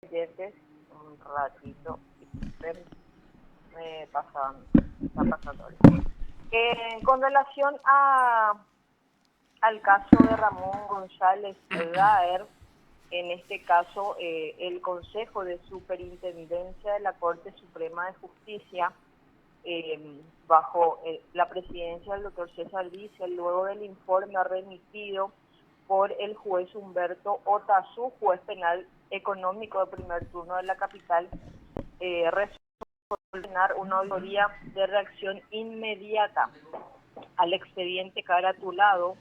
oyentes un ratito, pero me pasan, está pasando ahora. Con relación al caso de Ramón González Daer, en este caso el Consejo de Superintendencia de la Corte Suprema de Justicia, bajo la presidencia del doctor César Dice, luego del informe remitido por el juez Humberto Otazú, juez penal económico de primer turno de la capital, ordenar una auditoría de reacción inmediata al expediente caratulado,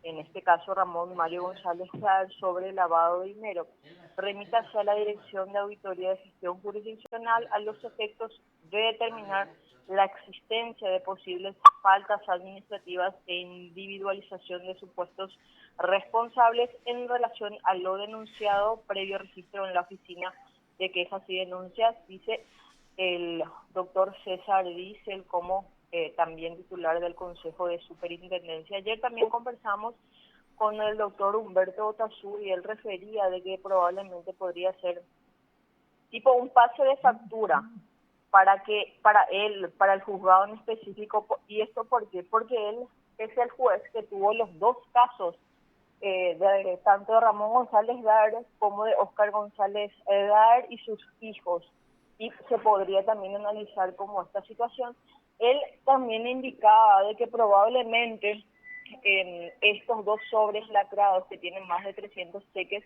en este caso Ramón Mario González Daer, sobre lavado de dinero. Remítase a la Dirección de Auditoría de Gestión Jurisdiccional a los efectos de determinar la existencia de posibles faltas administrativas e individualización de supuestos responsables en relación a lo denunciado previo registro en la Oficina de Quejas y Denuncias, dice el doctor César Diesel, como también titular del Consejo de Superintendencia. Ayer también conversamos con el doctor Humberto Otazú y él refería de que probablemente podría ser tipo un pase de factura para el juzgado en específico. ¿Y esto por qué? Porque él es el juez que tuvo los dos casos, de tanto de Ramón González Daer como de Óscar González Daer y sus hijos, y se podría también analizar como esta situación. Él también indicaba de que probablemente estos dos sobres lacrados que tienen más de 300 cheques,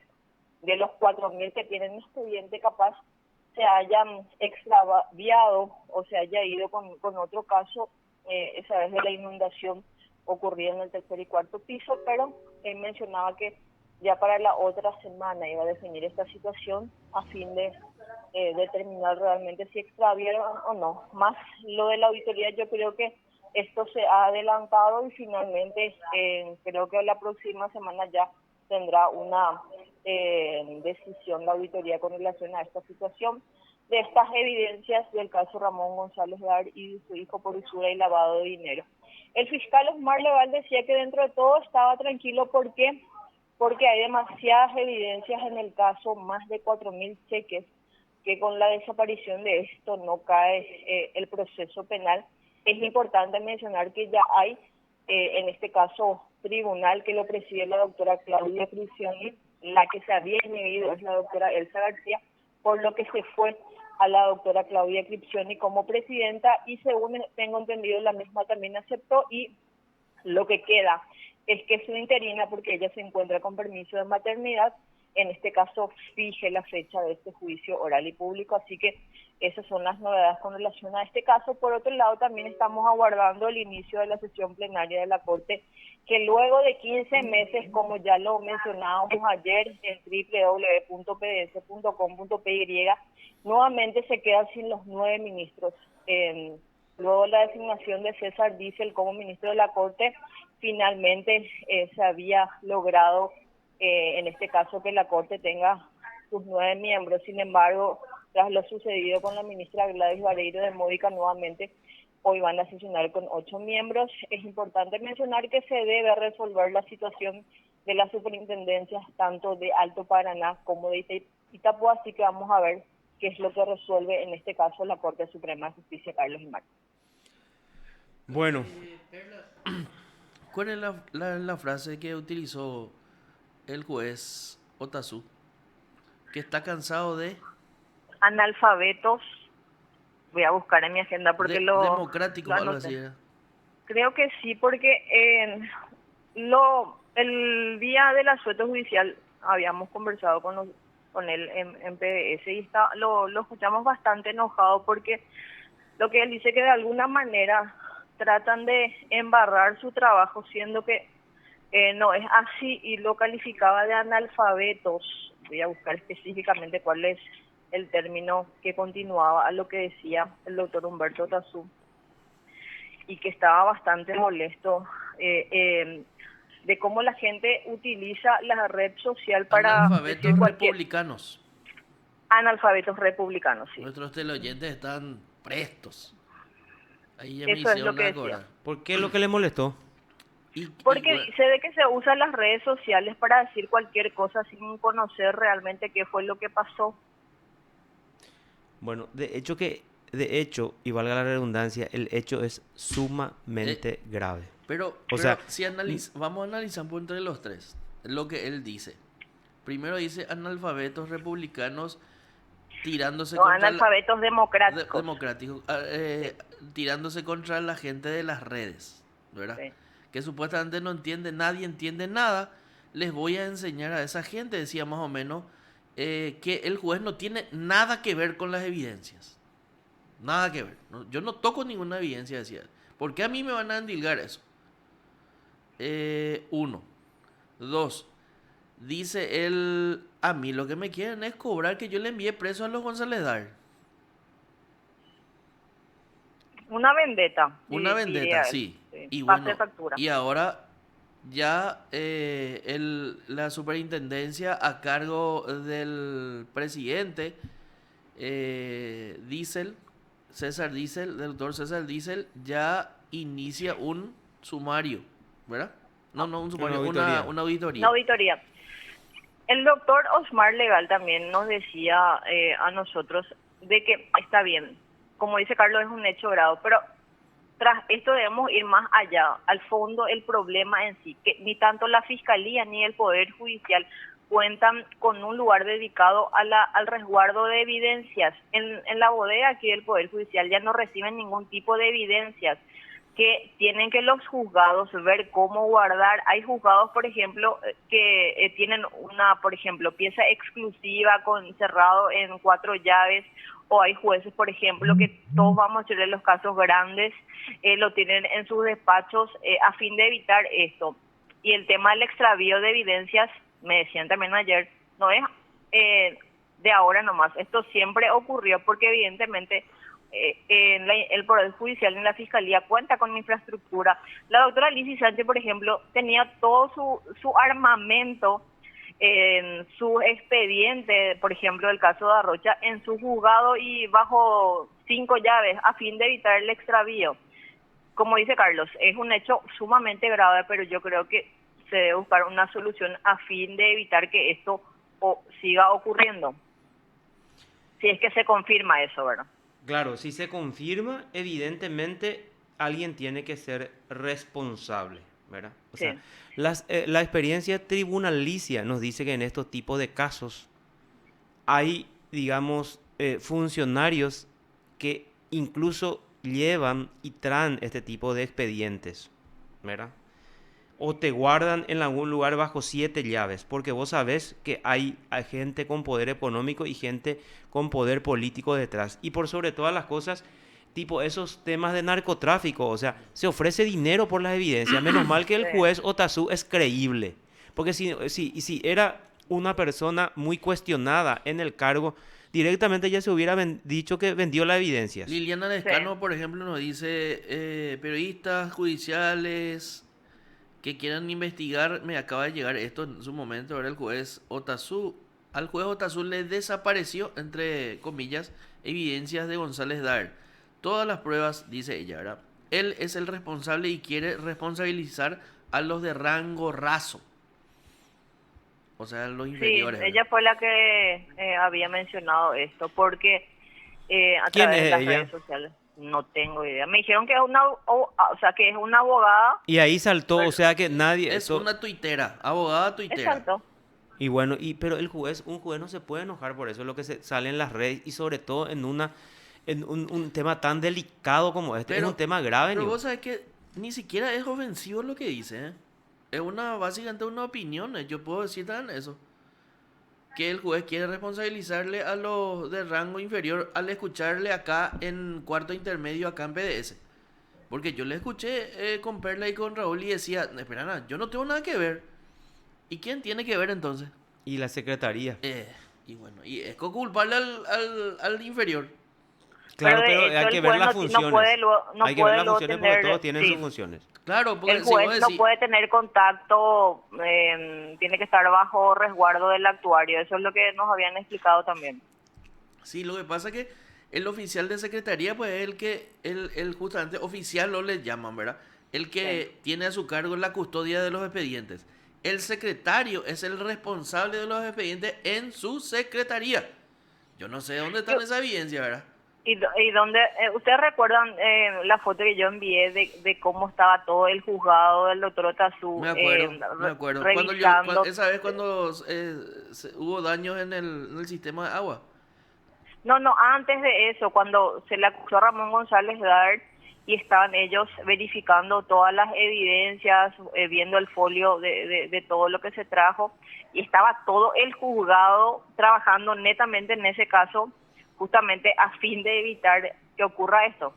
de los 4.000 que tienen expediente, capaz se hayan extraviado o se haya ido con otro caso, esa vez de la inundación ocurrida en el tercer y cuarto piso, pero él mencionaba que ya para la otra semana iba a definir esta situación a fin de determinar realmente si extraviaron o no. Más lo de la auditoría, yo creo que esto se ha adelantado y finalmente creo que la próxima semana ya tendrá una decisión la auditoría con relación a esta situación de estas evidencias del caso Ramón González Daer y de su hijo por usura y lavado de dinero. El fiscal Osmar Leval decía que dentro de todo estaba tranquilo porque hay demasiadas evidencias en el caso, más de 4.000 cheques, que con la desaparición de esto no cae el proceso penal. Es importante mencionar que ya hay, en este caso, tribunal que lo preside la doctora Claudia Cricioni, la que se había inhibido es la doctora Elsa García, por lo que se fue a la doctora Claudia Cricioni como presidenta y según tengo entendido la misma también aceptó, y lo que queda es que su interina, porque ella se encuentra con permiso de maternidad, en este caso fije la fecha de este juicio oral y público, así que esas son las novedades con relación a este caso. Por otro lado, también estamos aguardando el inicio de la sesión plenaria de la Corte, que luego de 15 meses, como ya lo mencionábamos ayer en www.pds.com.py, nuevamente se queda sin los 9 ministros. Luego la designación de César Diesel como ministro de la Corte, finalmente se había logrado, en este caso, que la Corte tenga sus 9 miembros. Sin embargo, tras lo sucedido con la ministra Gladys Vareiro de Módica, nuevamente hoy van a sesionar con 8 miembros. Es importante mencionar que se debe resolver la situación de las superintendencias tanto de Alto Paraná como de Itapúa, así que vamos a ver qué es lo que resuelve en este caso la Corte Suprema de Justicia, Carlos y Marcos. Bueno, ¿cuál es la frase que utilizó el juez Otazú? Que está cansado Analfabetos, voy a buscar en mi agenda porque de lo democráticos, algo anoté. así era. Creo que sí, porque el día del asueto judicial habíamos conversado con él en PDS y lo escuchamos bastante enojado porque lo que él dice que de alguna manera tratan de embarrar su trabajo, siendo que no es así, y lo calificaba de analfabetos. Voy a buscar específicamente cuál es el término que continuaba a lo que decía el doctor Humberto Tazú, y que estaba bastante molesto de cómo la gente utiliza la red social para decir Analfabetos cualquier. republicanos. Analfabetos republicanos, sí. Nuestros teleoyentes están prestos. Ahí ya me Eso es lo hicieron que decía. acordar. ¿Por qué lo que le molestó? Y Porque bueno, dice de que se usan las redes sociales para decir cualquier cosa sin conocer realmente qué fue lo que pasó. Bueno, de hecho, y valga la redundancia, el hecho es eh, sumamente grave. O sea, pero si vamos a analizar por entre los tres lo que él dice. Primero dice analfabetos republicanos tirándose Los contra analfabetos democráticos. democráticos, Sí, tirándose contra la gente de las redes, ¿verdad? sí. Que supuestamente no entiende, nadie entiende nada. Les voy a enseñar a esa gente, decía más o menos, que el juez no tiene nada que ver con las evidencias. Nada que ver. Yo no toco ninguna evidencia, decía él. ¿Por qué a mí me van a endilgar eso? Uno. Dos. Dice él, a mí lo que me quieren es cobrar que yo le envíe preso a los González Dar. Una vendetta, Una vendetta, diría él. sí. Sí. Y Pase bueno, factura. y ahora ya la superintendencia a cargo del presidente Diesel, César Diesel, del doctor César Diesel, ya inicia un sumario, ¿verdad? No un una sumario, auditoría. una Una auditoría. auditoría. El doctor Osmar Legal también nos decía a nosotros de que está bien, como dice Carlos, es un hecho grave, pero tras esto debemos ir más allá, al fondo el problema en sí, que ni tanto la Fiscalía ni el Poder Judicial cuentan con un lugar dedicado al resguardo de evidencias. En la bodega aquí del Poder Judicial ya no reciben ningún tipo de evidencias que tienen que los juzgados ver cómo guardar. Hay juzgados, por ejemplo, que tienen una, por ejemplo, pieza exclusiva con cerrado en 4 llaves, o hay jueces, por ejemplo, que todos vamos a decirle los casos grandes, lo tienen en sus despachos a fin de evitar esto. Y el tema del extravío de evidencias, me decían también ayer, no es de ahora nomás, esto siempre ocurrió porque evidentemente el Poder Judicial en la Fiscalía cuenta con infraestructura. La doctora Lizy Sánchez, por ejemplo, tenía todo su armamento en su expediente, por ejemplo, el caso de Arrocha, en su juzgado y bajo 5 llaves a fin de evitar el extravío. Como dice Carlos, es un hecho sumamente grave, pero yo creo que se debe buscar una solución a fin de evitar que esto siga ocurriendo. Si es que se confirma eso, ¿verdad? Claro, si se confirma, evidentemente alguien tiene que ser responsable, ¿verdad? O sea, Sí. la experiencia tribunalicia nos dice que en estos tipos de casos hay, digamos, funcionarios que incluso llevan y traen este tipo de expedientes, ¿verdad? O te guardan en algún lugar bajo 7 llaves, porque vos sabés que hay gente con poder económico y gente con poder político detrás. Y por sobre todas las cosas, tipo esos temas de narcotráfico, o sea, se ofrece dinero por las evidencias. Menos mal que el Sí. juez Otazú es creíble, porque si era una persona muy cuestionada en el cargo, directamente ya se hubiera dicho que vendió las evidencias. Liliana Sí. Lescano, por ejemplo, nos dice, periodistas judiciales que quieran investigar, me acaba de llegar esto en su momento, ahora el juez Otazú, al juez Otazú le desapareció, entre comillas, evidencias de González Dar. Todas las pruebas, dice ella, ¿verdad? Él es el responsable y quiere responsabilizar a los de rango raso, o sea, los Sí, inferiores, ¿verdad? ella fue la que había mencionado esto, porque a ¿Quién través de es las ella? redes sociales no tengo idea. Me dijeron que es o sea, que es una abogada, Y ahí saltó, o pero sea que nadie... Es una tuitera, abogada tuitera. exacto. Y bueno, pero un juez no se puede enojar por eso, es lo que sale en las redes y sobre todo en un tema tan delicado como este. Es un Pero, tema grave, pero Nivo. vos sabés que ni siquiera es ofensivo lo que dice, ¿eh? Es básicamente una opinión, ¿eh? Yo puedo decir tan eso. Que el juez quiere responsabilizarle a los de rango inferior al escucharle acá en cuarto intermedio, acá en PDS. Porque yo le escuché con Perla y con Raúl y decía, espera, nada, yo no tengo nada que ver. ¿Y quién tiene que ver entonces? Y la secretaría. Y bueno, y es culparle al inferior. Pero Claro, pero de hay hecho el que ver juez las funciones. no Hay que ver puede las luego funciones porque todos tener, tienen sus sí, funciones. Claro, el porque si vos juez no decís, puede tener contacto, tiene que estar bajo resguardo del actuario. Eso es lo que nos habían explicado también. sí, lo que pasa es que el oficial de secretaría, pues es el que, el justamente oficial lo le llaman, ¿verdad? el Sí. que tiene a su cargo la custodia de los expedientes. El secretario es el responsable de los expedientes en su secretaría. Yo no sé dónde están Yo- esa evidencia, ¿verdad? y dónde, ustedes recuerdan la foto que yo envié de cómo estaba todo el juzgado del doctor Otazú Me acuerdo, me acuerdo. revisando. Esa vez cuando hubo daños en el sistema de agua. No, no, antes de eso, cuando se le acusó a Ramón González Dart y estaban ellos verificando todas las evidencias, viendo el folio de todo lo que se trajo, y estaba todo el juzgado trabajando netamente en ese caso, justamente a fin de evitar que ocurra esto.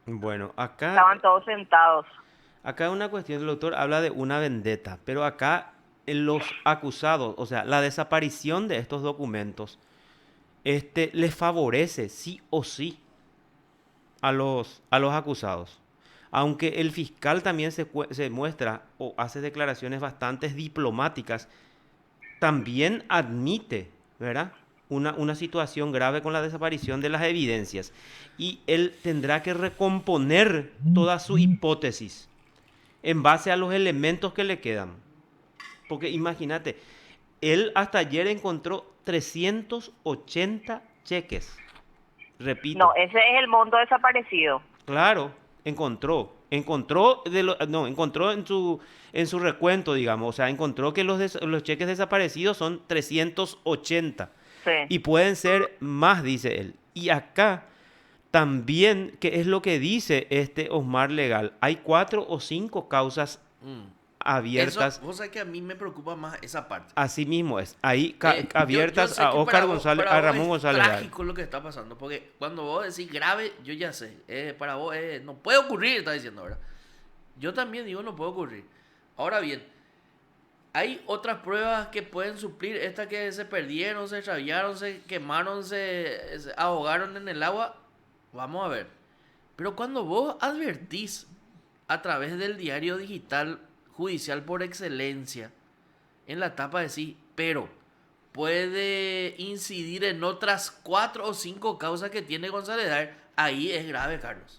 Bueno, acá, Estaban todos sentados. acá una cuestión, el doctor habla de una vendetta, pero acá en los acusados, o sea, la desaparición de estos documentos, les favorece sí o sí a los acusados. Aunque el fiscal también se muestra o hace declaraciones bastante diplomáticas, también admite, ¿verdad? Una situación grave con la desaparición de las evidencias. Y él tendrá que recomponer toda su hipótesis en base a los elementos que le quedan. Porque imagínate, él hasta ayer encontró 380 cheques. No, Repito, ese es el monto desaparecido. claro, encontró en su recuento, digamos, o sea, encontró que los cheques desaparecidos son 380 Sí. y pueden ser más, dice él. Y acá también, ¿qué es lo que dice este Osmar Legal? Hay 4 o 5 causas Mm. Eso, abiertas. vos sabés que a mí me preocupa más esa parte. Así mismo es. Ahí Yo abiertas sé a que Oscar González, para a vos Ramón es González Legal. trágico lo que está pasando, porque cuando vos decís grave, yo ya sé, para vos no puede ocurrir, está diciendo, ¿verdad? Yo también digo no puede ocurrir. Ahora bien, hay otras pruebas que pueden suplir estas que se perdieron, se extraviaron, se quemaron, se ahogaron en el agua. Vamos a ver. Pero cuando vos advertís a través del diario digital judicial por excelencia, en la tapa decís, pero puede incidir en otras 4 o 5 causas que tiene González Dar, ahí es grave, Carlos.